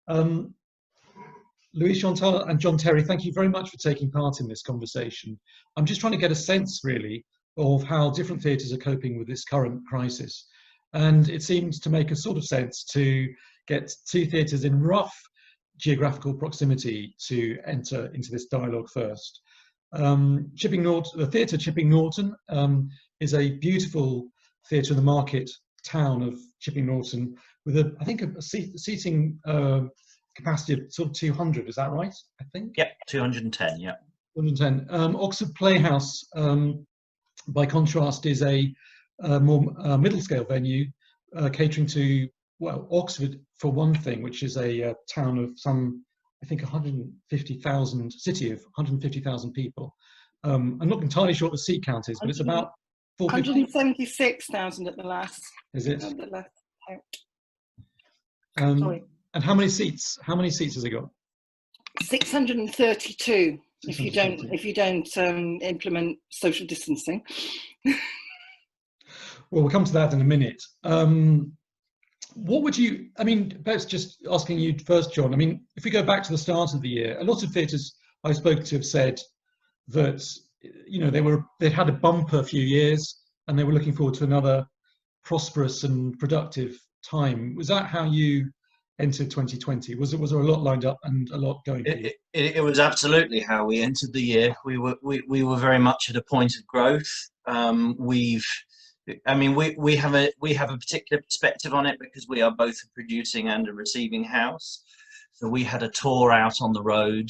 Um, Louise Chantal and John Terry, thank you very much for taking part in this conversation. I'm just trying to get a sense, really, of how different theatres are coping with this current crisis. And it seems to make a sort of sense to get two theatres in rough geographical proximity to enter into this dialogue first. Chipping Norton, the theatre Chipping Norton is a beautiful theatre in the market town of Chipping Norton with I think a seating capacity of sort of 200, is that right? I think. Yep, 210. Yeah. 210. Oxford Playhouse, by contrast, is a more middle-scale venue, catering to, well, Oxford for one thing, which is a town of some, I think, 150,000, city of 150,000 people. I'm not entirely sure what the seat count is, but it's about 176,000 at the last. Is it? At the last count. Sorry. And how many seats? How many seats has it got? 632. If you don't implement social distancing. Well, we'll come to that in a minute. What would you? I mean, perhaps just asking you first, John. I mean, if we go back to the start of the year, a lot of theatres I spoke to have said that they'd had a bumper few years and they were looking forward to another prosperous and productive time. Was that how you entered 2020? Was there a lot lined up and a lot going? It was absolutely how we entered the year. We were very much at a point of growth. We have a particular perspective on it because we are both a producing and a receiving house. So we had a tour out on the road,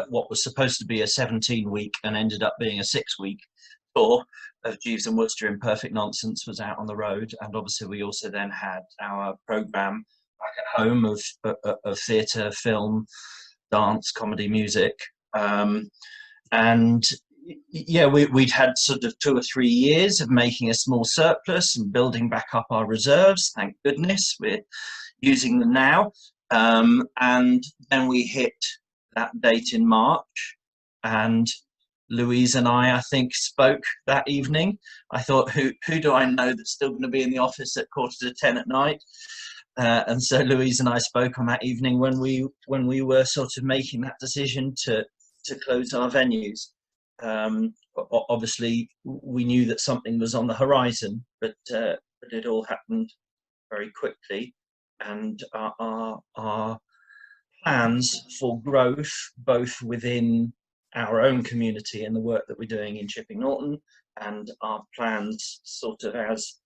what was supposed to be a 17-week and ended up being a 6-week tour of Jeeves and Wooster in Perfect Nonsense was out on the road. And obviously we also then had our programme back at home of theatre, film, dance, comedy, music. And yeah, we'd had sort of 2 or 3 years of making a small surplus and building back up our reserves. Thank goodness we're using them now. And then we hit that date in March, and Louise and I think, spoke that evening. I thought, who do I know that's still going to be in the office at 9:45 at night? And so Louise and I spoke on that evening when we were sort of making that decision to close our venues. Obviously, we knew that something was on the horizon, but it all happened very quickly, and our plans for growth, both within our own community and the work that we're doing in Chipping Norton, and our plans sort of as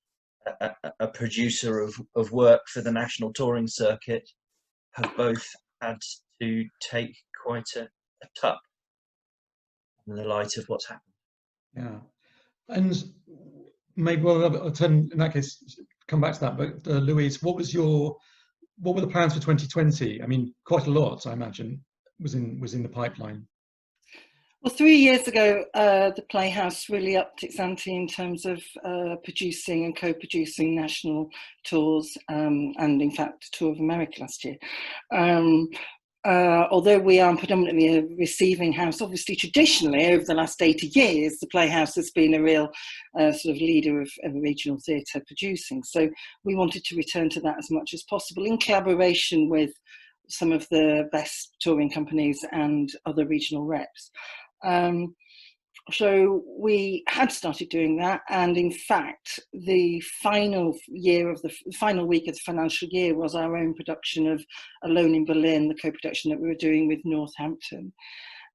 a producer of work for the national touring circuit, have both had to take quite a tuck in the light of what's happened. Yeah, and maybe I'll turn, in that case, come back to that. But Louise, what were the plans for 2020? I mean, quite a lot, I imagine, was in the pipeline. Well, 3 years ago, the Playhouse really upped its ante in terms of producing and co-producing national tours, and in fact, a tour of America last year. Although we are predominantly a receiving house, obviously traditionally over the last 80 years, the Playhouse has been a real sort of leader of regional theatre producing. So we wanted to return to that as much as possible in collaboration with some of the best touring companies and other regional reps. So we had started doing that, and in fact the final week of the financial year was our own production of Alone in Berlin, the co-production that we were doing with Northampton.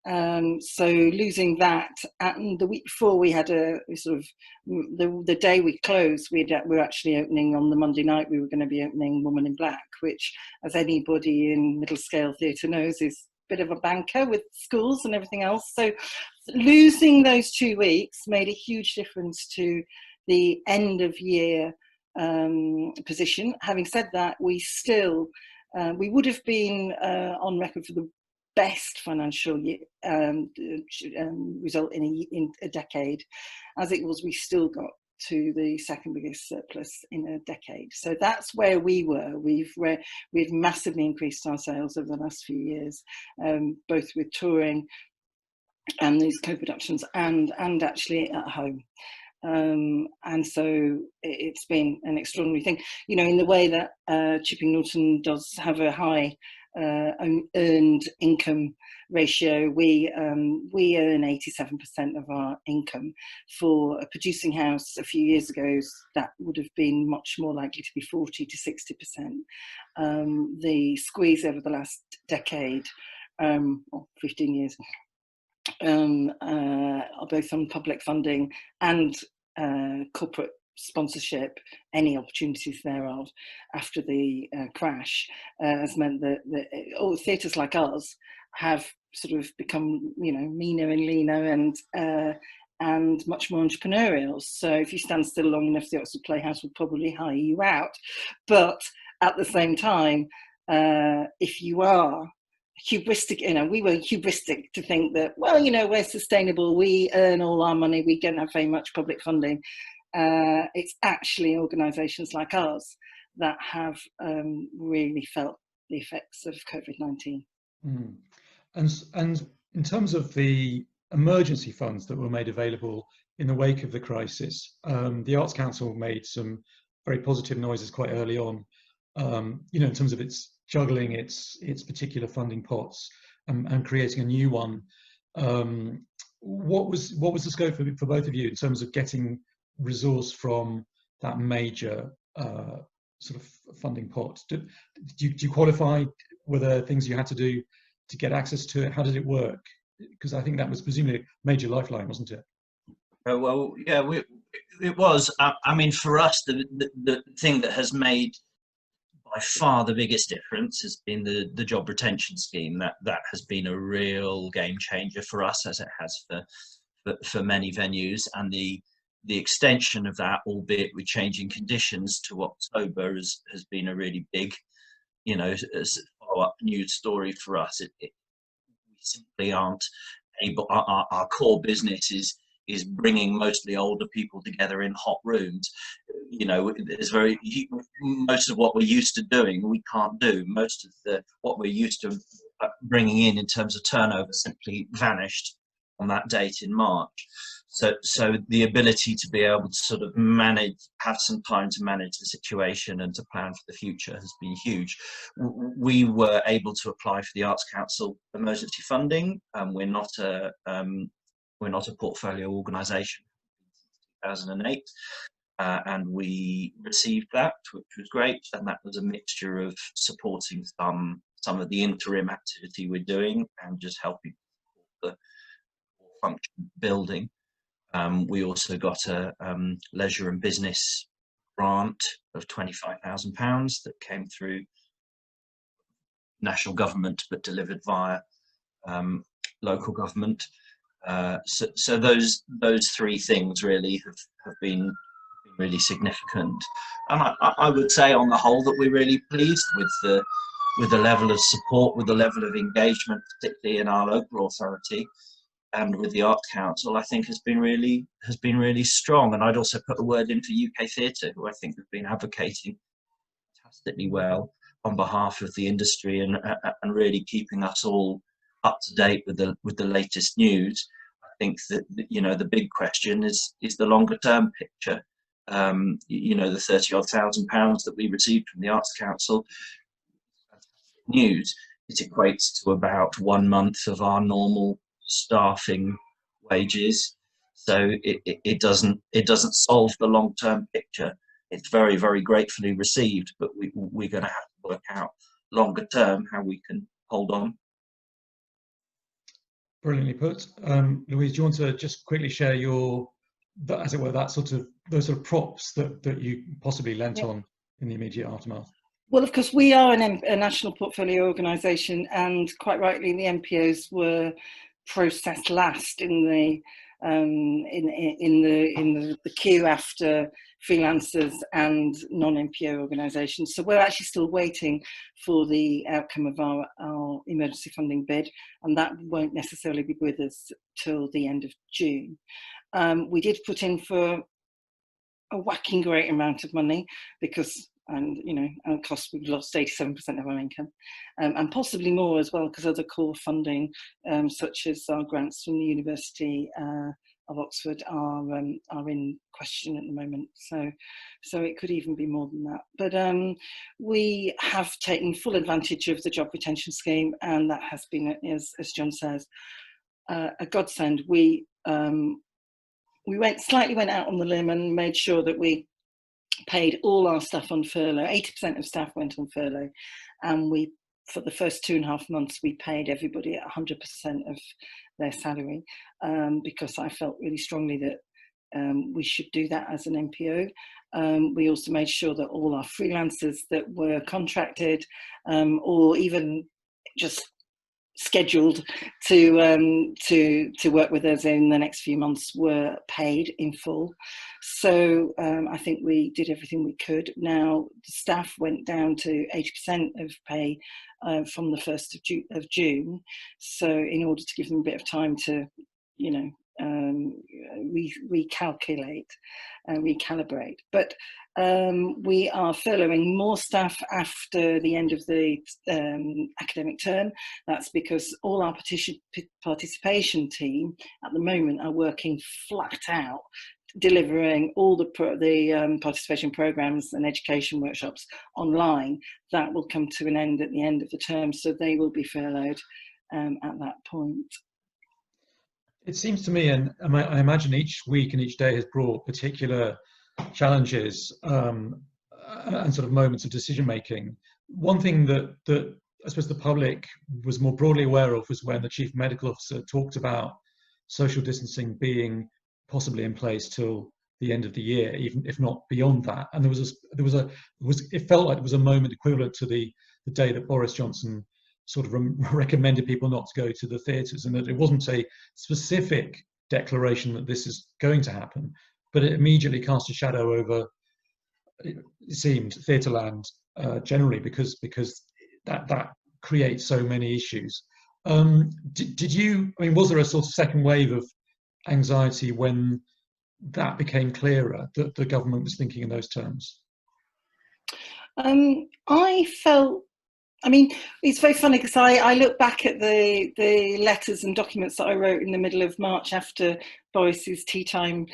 So losing that, and the week before we had the day we closed, we were actually opening on the Monday night. We were going to be opening Woman in Black, which, as anybody in middle scale theatre knows, is bit of a banker with schools and everything else. So losing those 2 weeks made a huge difference to the end of year position. Having said that, we still we would have been on record for the best financial year result in a decade. As it was, we still got to the second biggest surplus in a decade. So that's where we were. We've massively increased our sales over the last few years, both with touring and these co-productions and actually at home. And so it's been an extraordinary thing, you know, in the way that Chipping Norton does have a high earned income ratio. We earn 87% of our income. For a producing house a few years ago, that would have been much more likely to be 40 to 60%. The squeeze over the last decade, or 15 years, both on public funding and corporate sponsorship, any opportunities thereof after the crash, has meant that all theatres like us have sort of become, you know, meaner and leaner and much more entrepreneurial. So if you stand still long enough, the Oxford Playhouse will probably hire you out. But at the same time, if you are hubristic, you know, we were hubristic to think that, well, you know, we're sustainable, we earn all our money, we don't have very much public funding. It's actually organisations like ours that have really felt the effects of COVID-19. Mm. And in terms of the emergency funds that were made available in the wake of the crisis, the Arts Council made some very positive noises quite early on, you know, in terms of its juggling its particular funding pots and creating a new one. What was the scope for both of you in terms of getting resource from that major sort of funding pot? Do you qualify? Were there things you had to do to get access to it? How did it work? Because I think that was presumably a major lifeline, wasn't it? Well, yeah, it was. I mean, for us, the thing that has made by far the biggest difference has been the job retention scheme. That has been a real game changer for us, as it has for many venues, and the extension of that, albeit with changing conditions, to October has been a really big, you know, follow-up news story for us. We simply aren't able. Our core business is bringing mostly older people together in hot rooms. You know, there's most of what we're used to doing, we can't do. Most of what we're used to bringing in terms of turnover simply vanished on that date in March. So the ability to be able to sort of have some time to manage the situation and to plan for the future has been huge. We were able to apply for the Arts Council emergency funding. We're not a portfolio organisation, 2008, and we received that, which was great. And that was a mixture of supporting some of the interim activity we're doing and just helping the function building. We also got a leisure and business grant of £25,000 that came through national government but delivered via local government. So those three things really have been really significant, and I would say on the whole that we're really pleased with the level of support, with the level of engagement, particularly in our local authority and with the Arts Council. I think has been really strong. And I'd also put a word in for UK Theatre, who I think have been advocating fantastically well on behalf of the industry and really keeping us all up to date with the latest news. I think that, you know, the big question is the longer term picture. You know, the £30,000 that we received from the Arts Council, news, it equates to about 1 month of our normal staffing wages. So it doesn't solve the long term picture. It's very, very gratefully received, but we're going to have to work out longer term how we can hold on. Brilliantly put. Louise, do you want to just quickly share as it were, those sort of props that you possibly lent on in the immediate aftermath? Well, of course, we are a national portfolio organisation, and quite rightly, the MPOs were processed last in the queue after freelancers and non-MPO organisations. So we're actually still waiting for the outcome of our emergency funding bid, and that won't necessarily be with us till the end of June. We did put in for a whacking great amount of money because, and you know, our costs, we've lost 87% of our income, and possibly more as well, because other core funding, such as our grants from the university, of Oxford are in question at the moment. So it could even be more than that. But we have taken full advantage of the job retention scheme, and that has been, as John says, a godsend. We went out on the limb and made sure that we paid all our staff on furlough. 80% of staff went on furlough, and we, for the first 2.5 months, we paid everybody at 100% of their salary, because I felt really strongly that we should do that as an NPO. We also made sure that all our freelancers that were contracted, or even just scheduled to work with us in the next few months, were paid in full. So I think we did everything we could. Now the staff went down to 80% of pay from the 1st of June. So in order to give them a bit of time to, you know, recalculate and recalibrate. But we are furloughing more staff after the end of the academic term. That's because all our participation team at the moment are working flat out, delivering all the participation programs and education workshops online. That will come to an end at the end of the term, so they will be furloughed at that point. It seems to me, and I imagine each week and each day has brought particular challenges and sort of moments of decision making. One thing that I suppose the public was more broadly aware of was when the Chief Medical Officer talked about social distancing being possibly in place till the end of the year, even if not beyond that. And it felt like it was a moment equivalent to the day that Boris Johnson sort of recommended people not to go to the theatres, and that it wasn't a specific declaration that this is going to happen, but it immediately cast a shadow over, it seemed, Theatreland generally, because that creates so many issues. Did you, I mean, was there a sort of second wave of anxiety when that became clearer that the government was thinking in those terms? I felt, I mean, it's very funny because I look back at the letters and documents that I wrote in the middle of March after Boris's tea time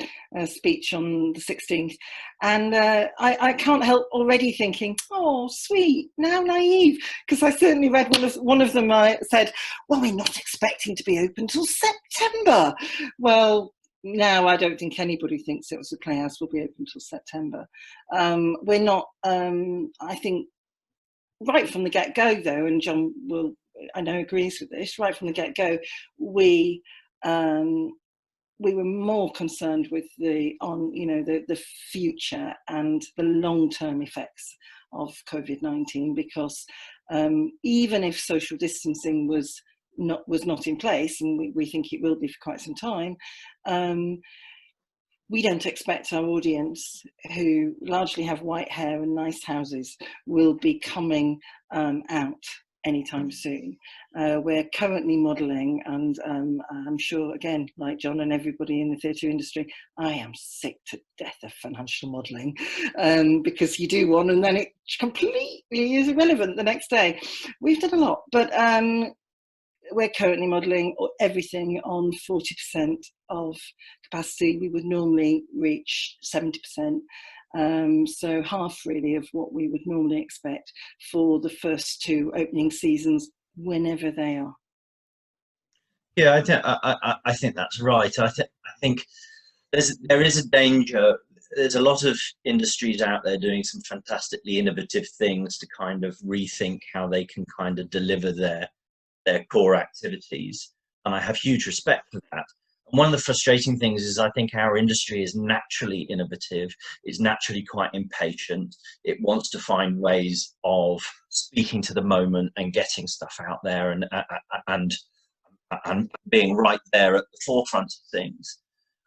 speech on the 16th, and I can't help already thinking, oh, sweet, now naive, because I certainly read one of them. I said, well, we're not expecting to be open till September. Well, now I don't think anybody thinks it was the Playhouse will be open till September. We're not. I think. Right from the get-go, though, and John will, I know, agrees with this. Right from the get-go, we were more concerned with the future and the long-term effects of COVID-19, because even if social distancing was not in place, and we think it will be for quite some time, we don't expect our audience, who largely have white hair and nice houses, will be coming out anytime soon. We're currently modelling, and I'm sure, again, like John and everybody in the theatre industry, I am sick to death of financial modelling, because you do one and then it completely is irrelevant the next day. We've done a lot, but we're currently modelling everything on 40% of capacity. We would normally reach 70%. So half really of what we would normally expect for the first 2 opening seasons, whenever they are. Yeah, I think that's right. I think there is a danger. There's a lot of industries out there doing some fantastically innovative things to kind of rethink how they can kind of deliver their core activities, and I have huge respect for that. And one of the frustrating things is I think our industry is naturally innovative, is naturally quite impatient. It wants to find ways of speaking to the moment and getting stuff out there and being right there at the forefront of things.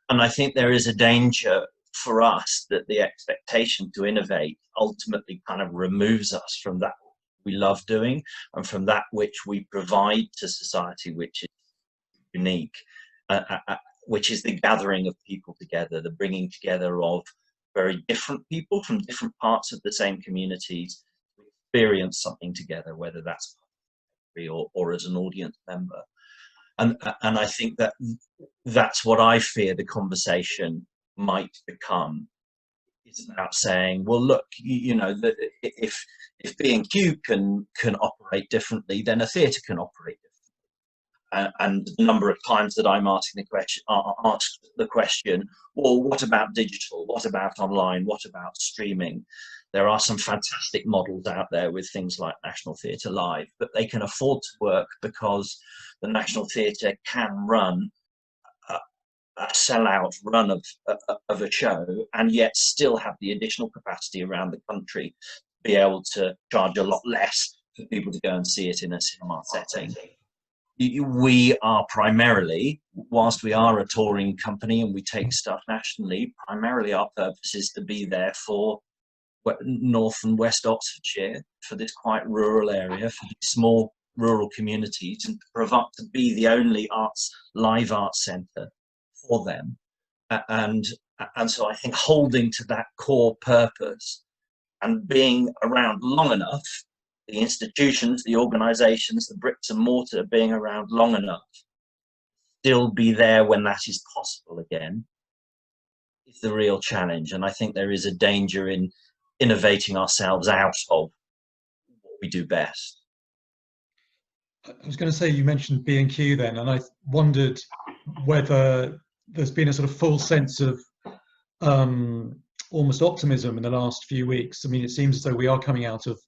And I think there is a danger for us that the expectation to innovate ultimately kind of removes us from that we love doing, and from that which we provide to society, which is unique, which is the gathering of people together, the bringing together of very different people from different parts of the same communities to experience something together, whether that's or as an audience member. And I think that that's what I fear the conversation might become. It's about saying, well, look, you know, that if B&Q can operate differently, then a theatre can operate differently. And the number of times that I'm asking asked the question, well, what about digital? What about online? What about streaming? There are some fantastic models out there with things like National Theatre Live, but they can afford to work because the National Theatre can run a sellout run of a show and yet still have the additional capacity around the country to be able to charge a lot less for people to go and see it in a cinema setting. We are primarily, whilst we are a touring company and we take stuff nationally, primarily our purpose is to be there for North and West Oxfordshire, for this quite rural area, for these small rural communities, and to be the only live arts centre for them. And so I think holding to that core purpose and being around long enough, the institutions, the organisations, the bricks and mortar being around long enough, still be there when that is possible again, is the real challenge. And I think there is a danger in innovating ourselves out of what we do best. I was going to say, you mentioned B&Q then, and I wondered whether there's been a sort of full sense of almost optimism in the last few weeks. I mean, it seems as though we are coming out of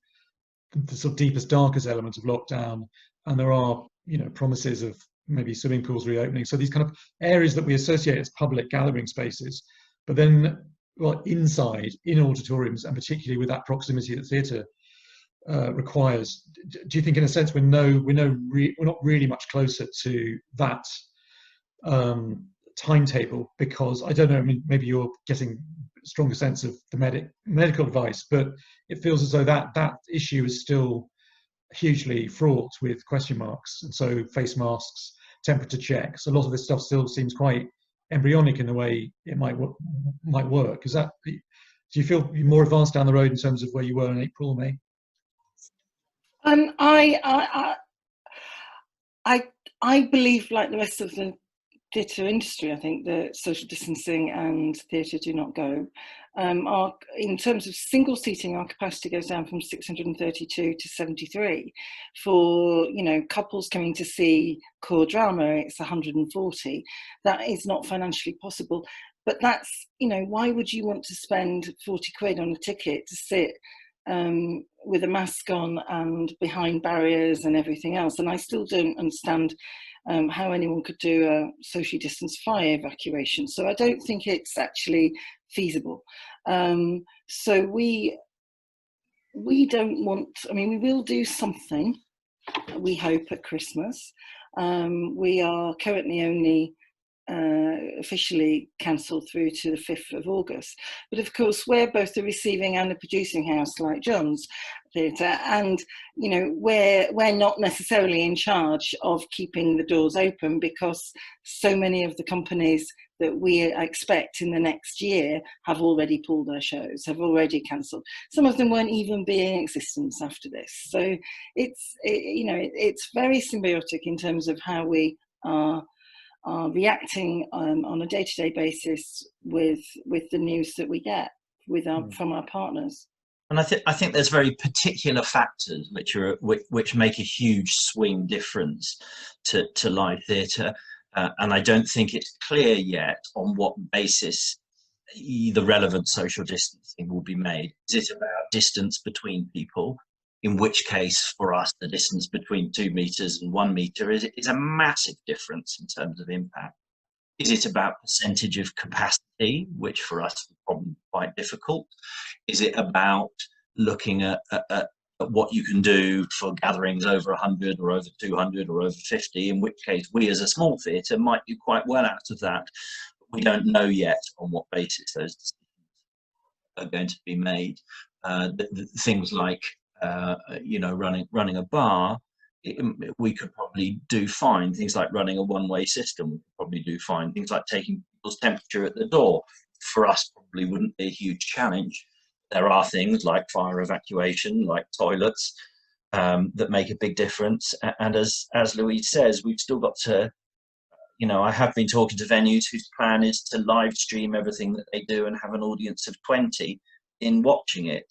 the sort of deepest, darkest elements of lockdown, and there are, you know, promises of maybe swimming pools reopening. So these kind of areas that we associate as public gathering spaces, but then, well, inside, in auditoriums, and particularly with that proximity that theatre requires, do you think, in a sense, we're not really much closer to that timetable? Because I don't know, I mean, maybe you're getting a stronger sense of the medical advice, but it feels as though that issue is still hugely fraught with question marks. And so face masks, temperature checks, a lot of this stuff still seems quite embryonic in the way it might work. Is that, do you feel you're more advanced down the road in terms of where you were in April or May? I believe, like the rest of the theatre industry, I think that social distancing and theatre do not go. In terms of single seating, our capacity goes down from 632 to 73. For, you know, couples coming to see core drama, it's 140. That is not financially possible. But that's, you know, why would you want to spend 40 quid on a ticket to sit with a mask on and behind barriers and everything else? And I still don't understand how anyone could do a socially distanced fire evacuation. So I don't think it's actually feasible. So we don't want, I mean, we will do something, we hope, at Christmas. We are currently only officially cancelled through to the 5th of August. But of course, we're both the receiving and the producing house, like John's Theatre, and, you know, we're not necessarily in charge of keeping the doors open, because so many of the companies that we expect in the next year have already pulled their shows, have already cancelled. Some of them won't even be in existence after this. So it's very symbiotic in terms of how we are reacting on a day-to-day basis with the news that we get from our partners. And I think there's very particular factors which make a huge swing difference to live theatre, and I don't think it's clear yet on what basis the relevant social distancing will be made. Is it about distance between people? In which case, for us, the distance between 2 meters and 1 meter is a massive difference in terms of impact. Is it about percentage of capacity, which for us is probably quite difficult? Is it about looking at what you can do for gatherings over 100 or over 200 or over 50, in which case we as a small theatre might do quite well out of that. We don't know yet on what basis those decisions are going to be made. Things like running a bar, we could probably do fine. Things like running a one-way system, we could probably do fine. Things like taking people's temperature at the door, for us, probably wouldn't be a huge challenge. There are things like fire evacuation, like toilets, that make a big difference. And as Louise says, we've still got to I have been talking to venues whose plan is to live stream everything that they do and have an audience of 20 in watching it.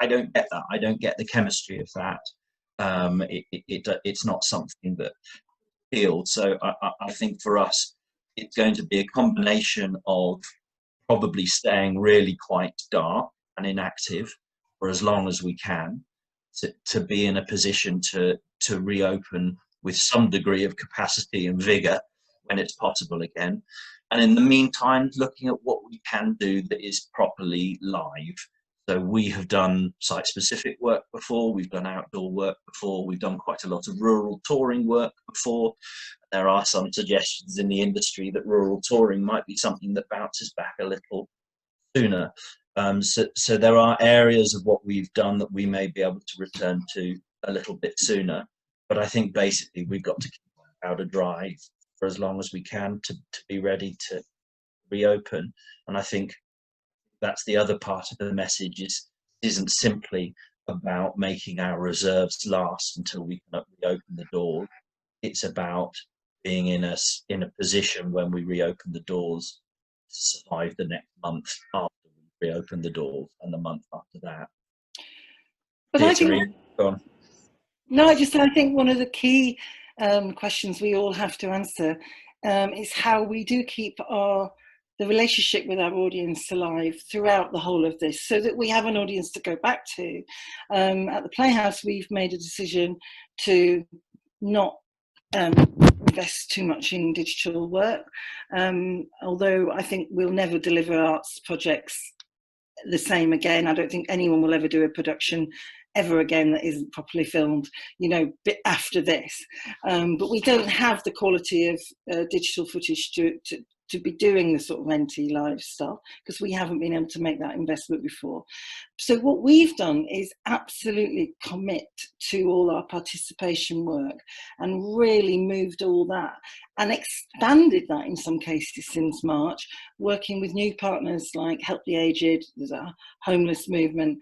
I don't get that. I don't get the chemistry of that. It's not something that appealed. So I think for us, it's going to be a combination of probably staying really quite dark and inactive for as long as we can, to be in a position to reopen with some degree of capacity and vigor when it's possible again. And in the meantime, looking at what we can do that is properly live. So we have done site-specific work before, we've done outdoor work before, we've done quite a lot of rural touring work before. There are some suggestions in the industry that rural touring might be something that bounces back a little sooner. So there are areas of what we've done that we may be able to return to a little bit sooner. But I think basically we've got to keep powder dry for as long as we can to be ready to reopen. And I think that's the other part of the message, isn't simply about making our reserves last until we can reopen the door. It's about being in a position when we reopen the doors to survive the next month after we reopen the doors and the month after that. But I think, go on. No, I think one of the key questions we all have to answer is how we do keep the relationship with our audience alive throughout the whole of this, so that we have an audience to go back to. At the Playhouse, we've made a decision to not invest too much in digital work, although I think we'll never deliver arts projects the same again. I don't think anyone will ever do a production ever again that isn't properly filmed, after this. But we don't have the quality of digital footage to be doing the sort of NT live stuff, because we haven't been able to make that investment before. So what we've done is absolutely commit to all our participation work and really moved all that and expanded that in some cases since March, working with new partners like Help the Aged, there's a homeless movement,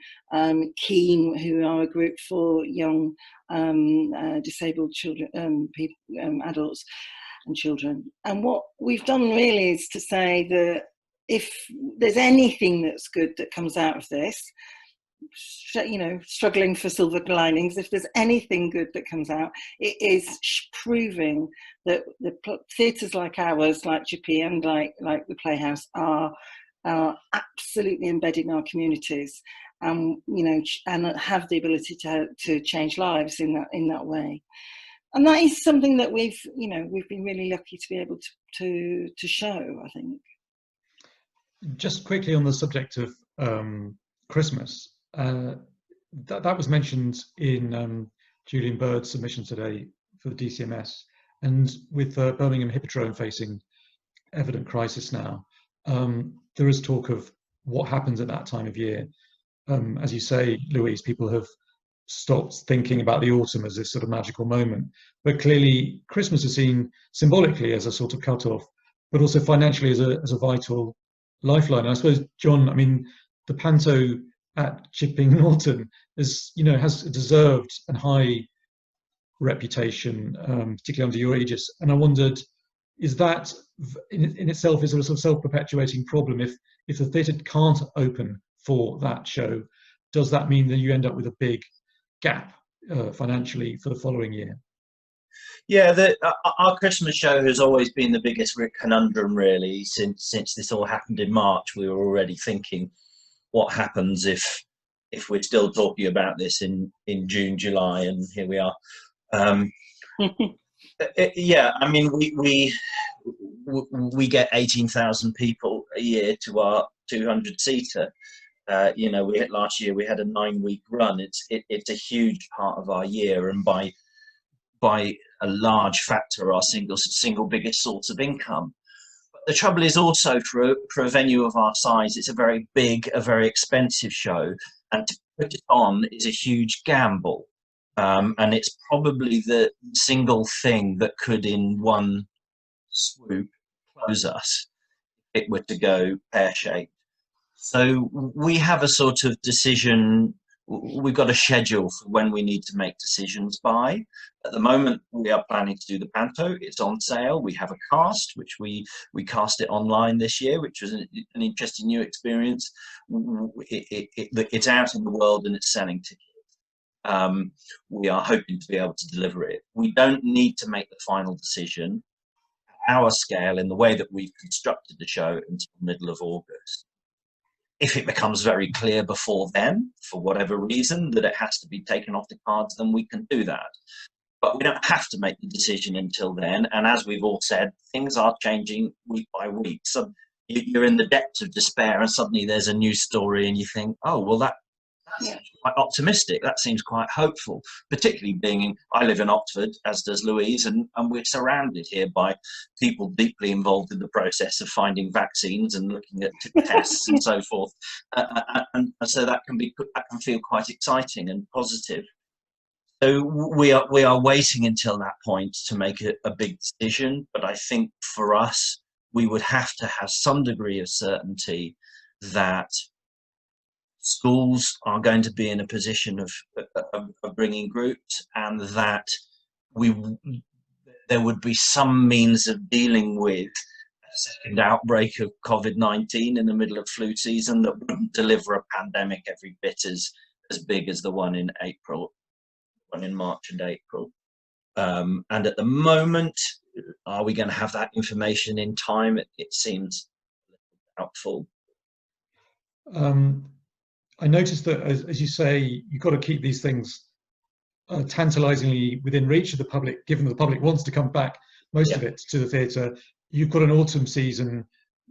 Keen, who are a group for young disabled children, adults and children. And what we've done really is to say that if there's anything that's good that comes out of this, struggling for silver linings, if there's anything good that comes out, it is proving that the theatres like ours, like Chippy and like the Playhouse, are absolutely embedded in our communities, and have the ability to change lives in that way. And that is something that we've been really lucky to be able to show, I think. Just quickly on the subject of Christmas, that was mentioned in Julian Bird's submission today for the DCMS, and with Birmingham Hippodrome facing evident crisis now, there is talk of what happens at that time of year. As you say, Louise, people have stopped thinking about the autumn as this sort of magical moment, but clearly Christmas is seen symbolically as a sort of cut-off, but also financially as a vital lifeline. And I suppose, John, the panto at Chipping Norton has a deserved and high reputation, particularly under your aegis. And I wondered, is that in itself is a sort of self-perpetuating problem? If the theatre can't open for that show, does that mean that you end up with a big gap financially for the following year? Yeah, our Christmas show has always been the biggest conundrum, really. Since this all happened in March, we were already thinking, what happens if we're still talking about this in June, July, and here we are. Yeah, we get 18,000 people a year to our 200-seater. Last year we had a 9-week run. It's a huge part of our year, and by a large factor, our single biggest source of income. But the trouble is also for a venue of our size, it's a very big, a very expensive show, and to put it on is a huge gamble. And it's probably the single thing that could, in one swoop, close us if it were to go pear-shaped. So we have a sort of decision we've got a schedule for when we need to make decisions by. At the moment, we are planning to do the panto. It's on sale. We have a cast, which we cast it online this year, which was an interesting new experience. It's out in the world and it's selling tickets. We are hoping to be able to deliver it. We don't need to make the final decision at our scale in the way that we've constructed the show until the middle of August. If it becomes very clear before then, for whatever reason, that it has to be taken off the cards, then we can do that. But we don't have to make the decision until then. And as we've all said, things are changing week by week. So you're in the depths of despair and suddenly there's a news story and you think, oh, well, that's quite optimistic. That seems quite hopeful, particularly I live in Oxford, as does Louise, and we're surrounded here by people deeply involved in the process of finding vaccines and looking at tests and so forth. And so that can feel quite exciting and positive. So we are waiting until that point to make a big decision. But I think for us, we would have to have some degree of certainty that schools are going to be in a position of bringing groups, and that there would be some means of dealing with a second outbreak of Covid-19 in the middle of flu season that wouldn't deliver a pandemic every bit as big as the one in March and April. And at the moment, are we going to have that information in time? It seems doubtful. I noticed that, as you say, you've got to keep these things tantalisingly within reach of the public, given that the public wants to come back, most of it, to the theatre. You've got an autumn season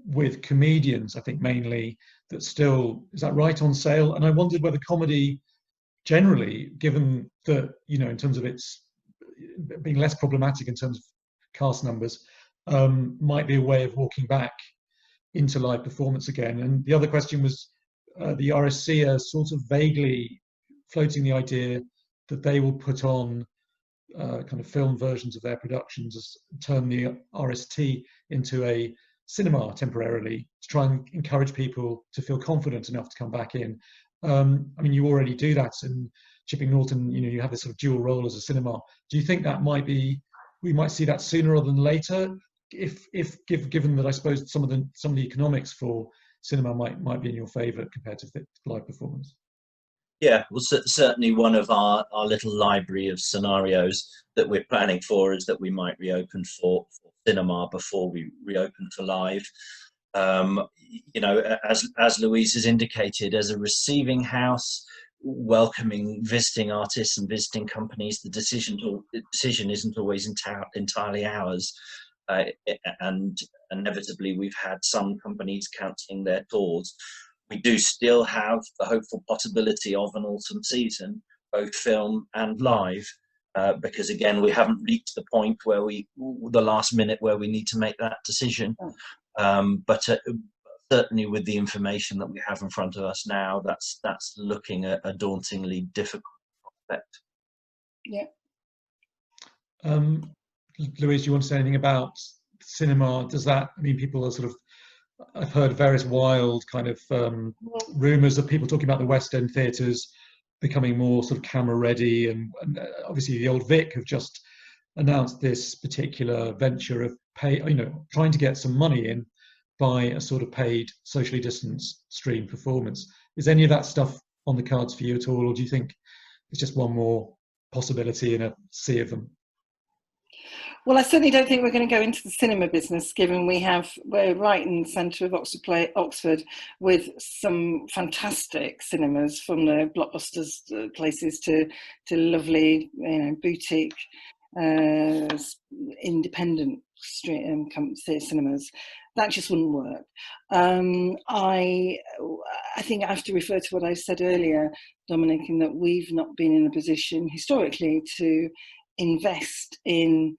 with comedians, I think mainly, that's still, is that right, on sale? And I wondered whether comedy generally, given that, in terms of its being less problematic in terms of cast numbers, might be a way of walking back into live performance again. And the other question was, the RSC are sort of vaguely floating the idea that they will put on kind of film versions of their productions, turn the RST into a cinema temporarily, to try and encourage people to feel confident enough to come back in. I mean, you already do that in Chipping Norton. You have this sort of dual role as a cinema. Do you think that we might see that sooner rather than later, given that I suppose some of the economics for cinema might be in your favour compared to live performance? Yeah, well, certainly one of our little library of scenarios that we're planning for is that we might reopen for cinema before we reopen for live. As Louise has indicated, as a receiving house, welcoming visiting artists and visiting companies, the decision isn't always entirely ours. And inevitably, we've had some companies cancelling their tours. We do still have the hopeful possibility of an autumn season, both film and live, because again, we haven't reached the point where the last minute where we need to make that decision. But certainly with the information that we have in front of us now, that's looking at a dauntingly difficult prospect. Yeah. Louise, do you want to say anything about cinema? Does that mean people are sort of, I've heard various wild kind of rumours of people talking about the West End theatres becoming more sort of camera ready, and obviously the Old Vic have just announced this particular venture of trying to get some money in by a sort of paid socially distanced stream performance. Is any of that stuff on the cards for you at all, or do you think it's just one more possibility in a sea of them? Well, I certainly don't think we're going to go into the cinema business, given we're right in the centre of Oxford, with some fantastic cinemas, from the blockbusters places to lovely, boutique, independent cinemas. That just wouldn't work. I think I have to refer to what I said earlier, Dominic, in that we've not been in a position historically to invest in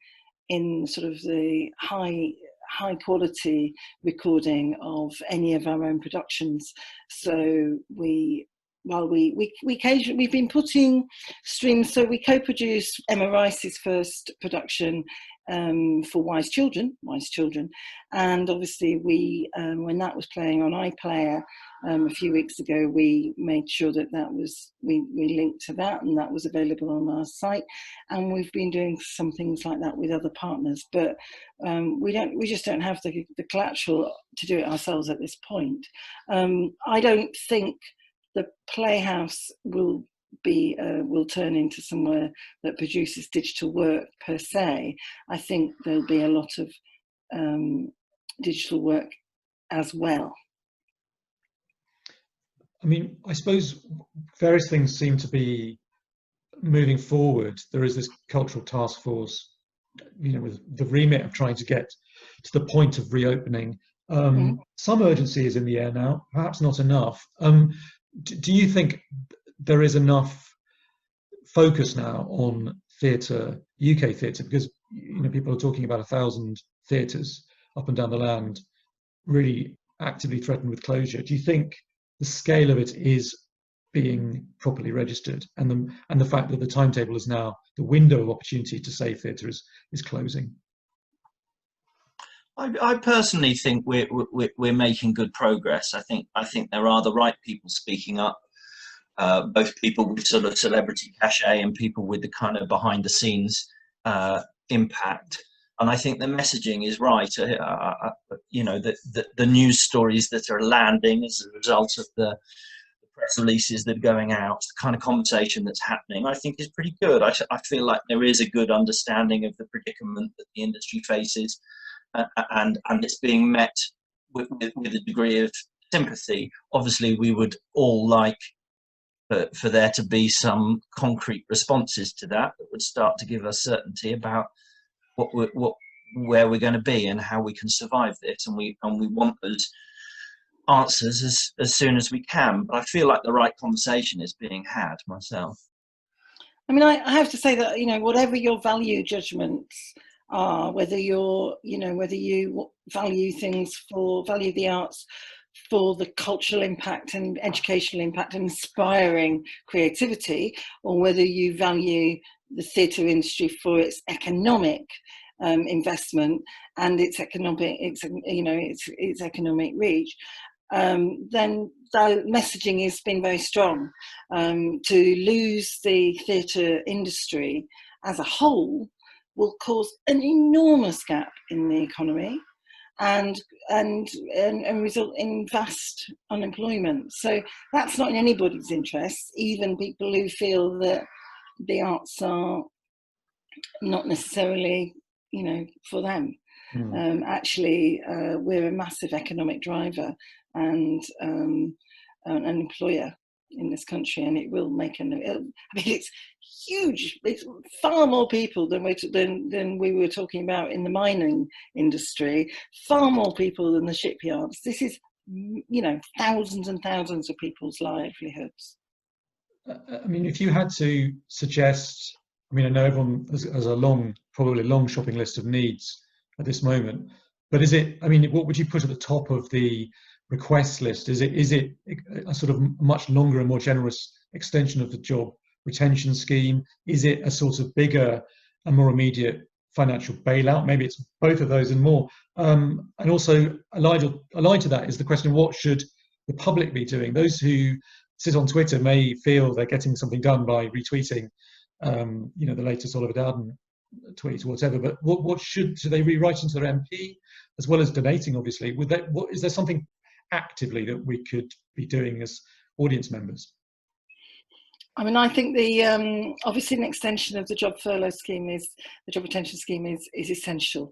sort of the high quality recording of any of our own productions. So we've been putting streams. So we co-produced Emma Rice's first production for wise children, and obviously we, when that was playing on iPlayer a few weeks ago, we made sure that we linked to that, and that was available on our site, and we've been doing some things like that with other partners, but we just don't have the collateral to do it ourselves at this point. I don't think the Playhouse will turn into somewhere that produces digital work per se. I think there'll be a lot of digital work as well. I mean, I suppose various things seem to be moving forward. There is this cultural task force, with the remit of trying to get to the point of reopening. Some urgency is in the air now, perhaps not enough. Do you think there is enough focus now on theatre, UK theatre, because people are talking about 1,000 theatres up and down the land really actively threatened with closure? Do you think the scale of it is being properly registered, and the fact that the timetable is now, the window of opportunity to save theatre is closing? I personally think we're making good progress. I think there are the right people speaking up, both people with sort of celebrity cachet and people with the kind of behind the scenes impact. And I think the messaging is right. The news stories that are landing as a result of the press releases that are going out, the kind of conversation that's happening, I think is pretty good. I feel like there is a good understanding of the predicament that the industry faces, and it's being met with a degree of sympathy. Obviously, we would all like for there to be some concrete responses to that would start to give us certainty about where we're going to be and how we can survive this, and we want those answers as soon as we can. But I feel like the right conversation is being had myself. I mean, I have to say that whatever your value judgments are, whether you value the arts for the cultural impact and educational impact and inspiring creativity, or whether you value the theatre industry for its economic investment and its economic reach, then the messaging has been very strong. To lose the theatre industry as a whole will cause an enormous gap in the economy and result in vast unemployment. So that's not in anybody's interest, even people who feel that the arts are not necessarily, for them. Actually, we're a massive economic driver and an employer in this country, and it will make it's huge. It's far more people than we were talking about in the mining industry, far more people than the shipyards. This is, thousands and thousands of people's livelihoods. I mean, if you had to suggest, I know everyone has probably a long shopping list of needs at this moment, but what would you put at the top of the request list? Is it a sort of much longer and more generous extension of the job retention scheme? Is it a sort of bigger and more immediate financial bailout? Maybe it's both of those and more. And also allied to that is the question of what should the public be doing? Those who sit on Twitter may feel they're getting something done by retweeting the latest Oliver Dowden tweet or whatever, but what should they rewrite into their MP as well as donating? Obviously, is there something actively that we could be doing as audience members? I think obviously an extension of the job furlough scheme the job retention scheme is essential.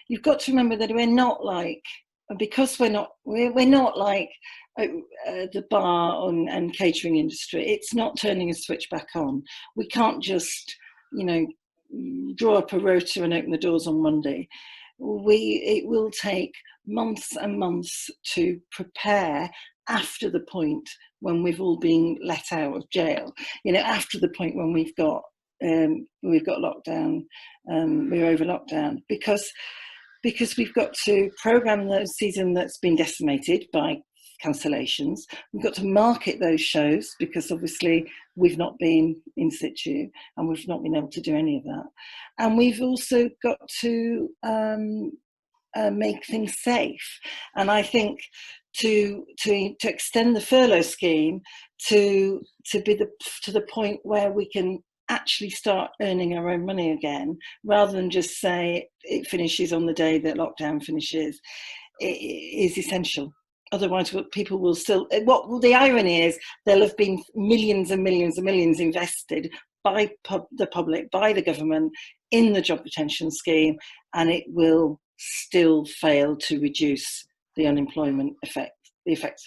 You've got to remember that we're not like the bar and catering industry. It's not turning a switch back on. We can't just draw up a rota and open the doors on Monday. It will take months and months to prepare after the point when we've all been let out of jail, after the point when we've got lockdown, we're over lockdown, because we've got to programme the season that's been decimated by cancellations. We've got to market those shows because obviously we've not been in situ and we've not been able to do any of that. And we've also got to make things safe. And I think to extend the furlough scheme to the point where we can actually start earning our own money again, rather than just say it finishes on the day that lockdown finishes, is essential. Otherwise, people will still. What the irony is, there'll have been millions and millions and millions invested by the public, by the government, in the job retention scheme, and it will still fail to reduce the unemployment effect. The effects.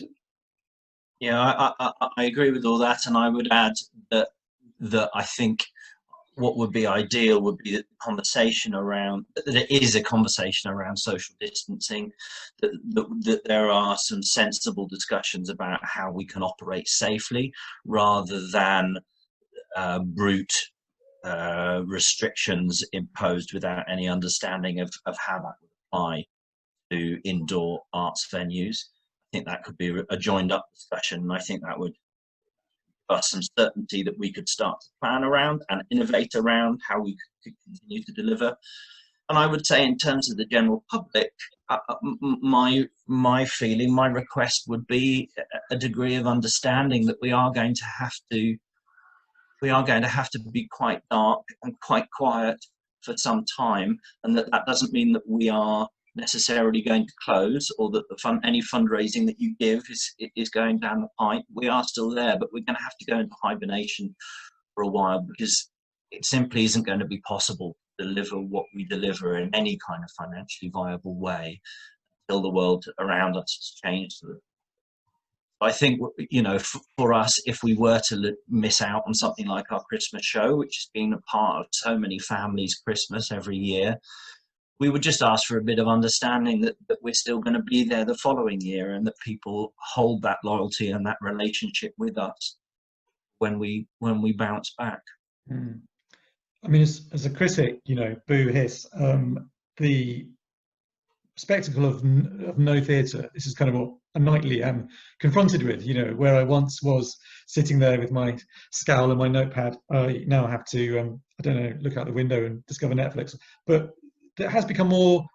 Yeah, I agree with all that, and I would add that I think what would be ideal would be that it is a conversation around social distancing, that there are some sensible discussions about how we can operate safely rather than brute restrictions imposed without any understanding of how that would apply to indoor arts venues. I think that could be a joined up discussion, and I think that would give us some certainty that we could start to plan around and innovate around how we could continue to deliver. And I would say, in terms of the general public, my feeling, my request would be a degree of understanding that we are going to have to be quite dark and quite quiet for some time, and that doesn't mean that we are necessarily going to close, or that any fundraising that you give is going down the pipe. We are still there, but we're going to have to go into hibernation for a while, because it simply isn't going to be possible to deliver what we deliver in any kind of financially viable way until the world around us has changed. I think, for us, if we were to miss out on something like our Christmas show, which has been a part of so many families' Christmas every year, we would just ask for a bit of understanding that we're still going to be there the following year, and that people hold that loyalty and that relationship with us when we bounce back. I mean, as a critic, boo hiss, the spectacle of no theatre, this is kind of what I nightly am confronted with, where I once was sitting there with my scowl and my notepad, I now have to, I don't know, look out the window and discover Netflix. But it has become more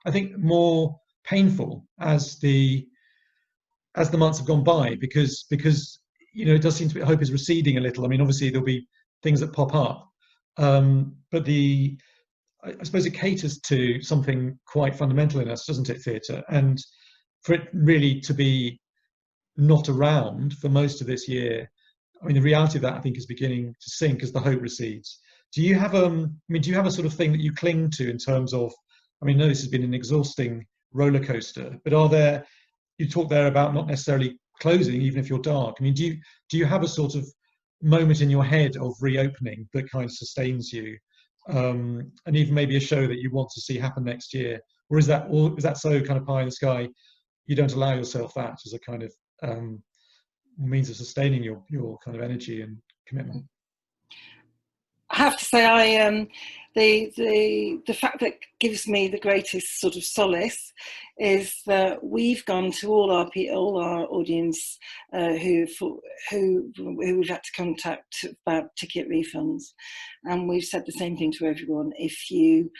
painful as the months have gone by, because it does seem to be, hope is receding a little. I mean, obviously there'll be things that pop up, but I suppose it caters to something quite fundamental in us, doesn't it, theatre? And for it really to be not around for most of this year, I mean, the reality of that, I think, is beginning to sink as the hope recedes. Do you have a sort of thing that you cling to in terms of, I mean, I know this has been an exhausting roller coaster, but you talk there about not necessarily closing, even if you're dark. I mean, do you have a sort of moment in your head of reopening that kind of sustains you? And even maybe a show that you want to see happen next year, or is that so kind of pie in the sky you don't allow yourself that as a kind of means of sustaining your kind of energy and commitment? I have to say, the fact that gives me the greatest sort of solace is that we've gone to all our audience who we've had to contact about ticket refunds, and we've said the same thing to everyone. If you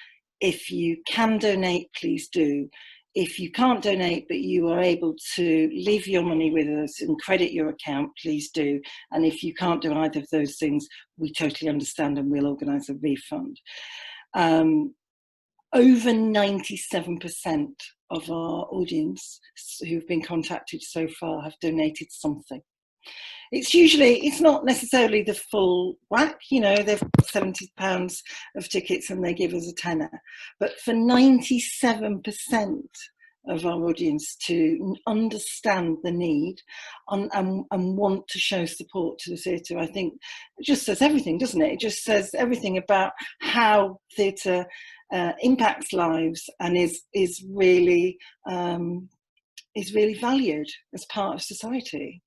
can donate, please do. If you can't donate, but you are able to leave your money with us and credit your account, please do. And if you can't do either of those things, we totally understand and we'll organise a refund. Over 97% of our audience who've been contacted so far have donated something. It's not necessarily the full whack, they've got £70 of tickets and they give us a tenner. But for 97% of our audience to understand the need and want to show support to the theatre, I think it just says everything, doesn't it? It just says everything about how theatre impacts lives and is really valued as part of society.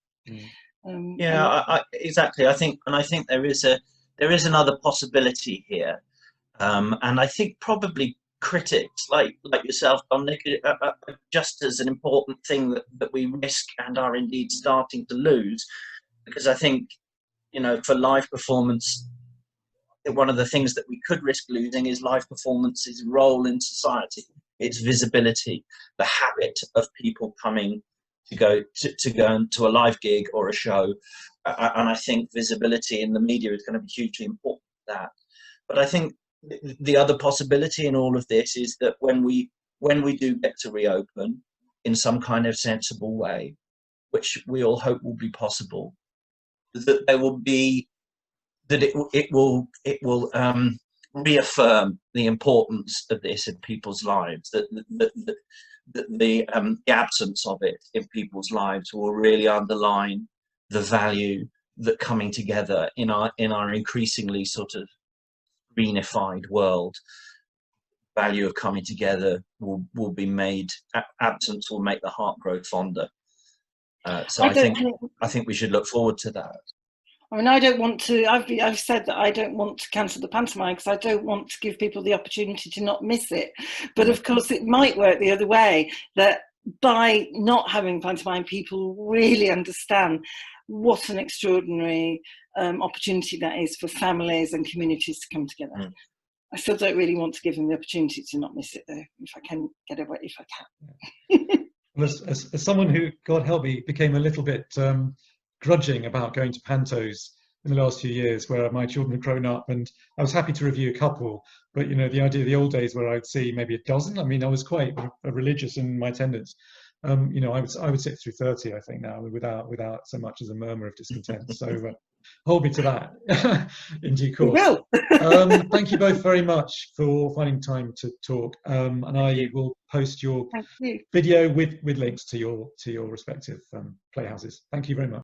Exactly. I think there is another possibility here, and I think probably critics like yourself, Dominic, are just as an important thing that we risk and are indeed starting to lose. Because I think, you know, for live performance, one of the things that we could risk losing is live performance's role in society, its visibility, the habit of people coming to go into a live gig or a show. And I think visibility in the media is going to be hugely important for that. But I think the other possibility in all of this is that when we do get to reopen in some kind of sensible way, which we all hope will be possible, that there will be, that it will reaffirm the importance of this in people's lives, that the absence of it in people's lives will really underline the value that coming together in our increasingly sort of greenified world, value of coming together will be made. Absence will make the heart grow fonder. So I think we should look forward to that. I mean, I don't want to, I've said that I don't want to cancel the pantomime because I don't want to give people the opportunity to not miss it. But of course, it might work the other way, that by not having pantomime, people really understand what an extraordinary opportunity that is for families and communities to come together. I still don't really want to give them the opportunity to not miss it, though, if I can get away, if I can. Well, as someone who, God help me, became a little bit grudging about going to pantos in the last few years, where my children had grown up, and I was happy to review a couple, but you know, the idea of the old days where I'd see maybe a dozen. I mean, I was quite religious in my attendance. You know, I would sit through 30, I think, now, without so much as a murmur of discontent. So hold me to that in due course. Thank you both very much for finding time to talk, and I will post your video with links to your respective playhouses. Thank you very much.